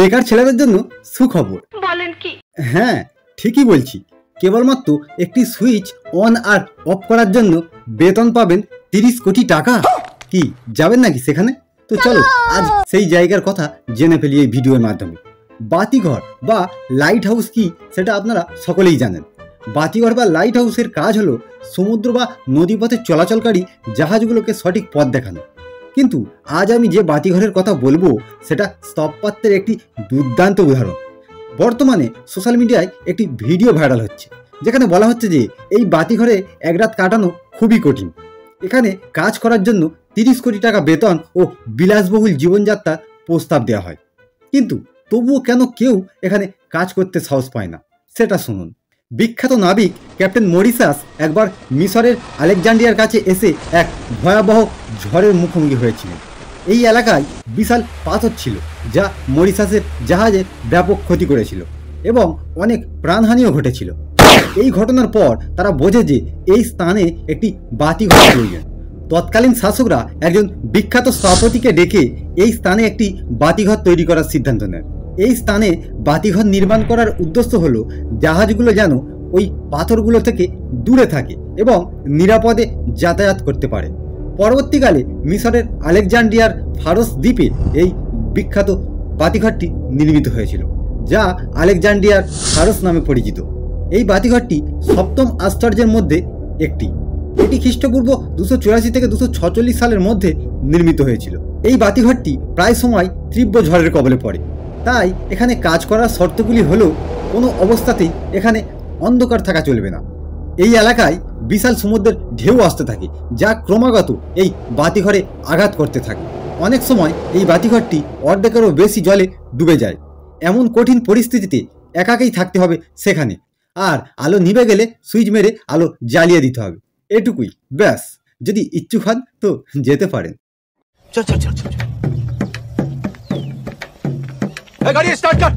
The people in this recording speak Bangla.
বেকার ছেলেদের জন্য সুখবর। বলেন কি? হ্যাঁ, ঠিকই বলছি। কেবলমাত্র একটি সুইচ অন আর অফ করার জন্য বেতন পাবেন 30 কোটি টাকা। কি যাবেন নাকি সেখানে? তো চলো আজ সেই জায়গার কথা জেনে ফেলি এই ভিডিওর মাধ্যমে। বাতিঘর বা লাইট হাউস কি সেটা আপনারা সকলেই জানেন। বাতিঘর বা লাইট হাউসের কাজ হলো সমুদ্র বা নদীপথে চলাচলকারী জাহাজগুলোকে সঠিক পথ দেখানো। কিন্তু আজ আমি যে বাতিঘরের কথা বলবো সেটা স্থপত্যের একটি দুর্দান্ত উদাহরণ। বর্তমানে সোশ্যাল মিডিয়ায় একটি ভিডিও ভাইরাল হচ্ছে, যেখানে বলা হচ্ছে যে এই বাতিঘরে এক রাত কাটানো খুবই কঠিন। এখানে কাজ করার জন্য 30 কোটি টাকা বেতন ও বিলাসবহুল জীবনযাত্রার প্রস্তাব দেওয়া হয়। কিন্তু তবুও কেন কেউ এখানে কাজ করতে সাহস পায় না সেটা শুনুন। বিখ্যাত নাবিক ক্যাপ্টেন মরিসাস একবার মিশরের আলেকজান্ড্রিয়ার কাছে এসে এক ভয়াবহ ঝড়ের মুখোমুখি হয়েছিলেন। এই এলাকায় বিশাল পাথর ছিল যা মরিসাসের জাহাজের ব্যাপক ক্ষতি করেছিল এবং অনেক প্রাণহানিও ঘটেছিল। এই ঘটনার পর তারা বোঝে যে এই স্থানে একটি বাতিঘর প্রয়োজন। তৎকালীন শাসকরা একজন বিখ্যাত স্থপতিকে ডেকে এই স্থানে একটি বাতিঘর তৈরি করার সিদ্ধান্ত নেন। এই স্থানে বাতিঘর নির্মাণ করার উদ্দেশ্য হলো জাহাজগুলো যেন ওই পাথরগুলো থেকে দূরে থাকে এবং নিরাপদে যাতায়াত করতে পারে। পরবর্তীকালে মিশরের আলেকজান্ড্রিয়ার ফারস দ্বীপে এই বিখ্যাত বাতিঘরটি নির্মিত হয়েছিল, যা আলেকজান্ড্রিয়ার ফারস নামে পরিচিত। এই বাতিঘরটি সপ্তম আশ্চর্যের মধ্যে একটি। এটি খ্রিস্টপূর্ব 284 থেকে 246 সালের মধ্যে নির্মিত হয়েছিল। এই বাতিঘরটি প্রায় সময় তীব্র ঝড়ের কবলে পড়ে, তাই এখানে কাজ করার শর্তগুলি হলো কোনো অবস্থাতেই এখানে অন্ধকার থাকা চলবে না। এই এলাকায় বিশাল সমুদ্রের ঢেউ আসতে থাকে, যা ক্রমাগত এই বাতিঘরে আঘাত করতে থাকে। অনেক সময় এই বাতিঘরটি অর্ধেকেরও বেশি জলে ডুবে যায়। এমন কঠিন পরিস্থিতিতে একাকেই থাকতে হবে সেখানে, আর আলো নিভে গেলে সুইচ মেরে আলো জ্বালিয়ে দিতে হবে। এটুকুই, ব্যাস। যদি ইচ্ছুক হন তো যেতে পারেন। চল গাড়ি স্টার্ট কর।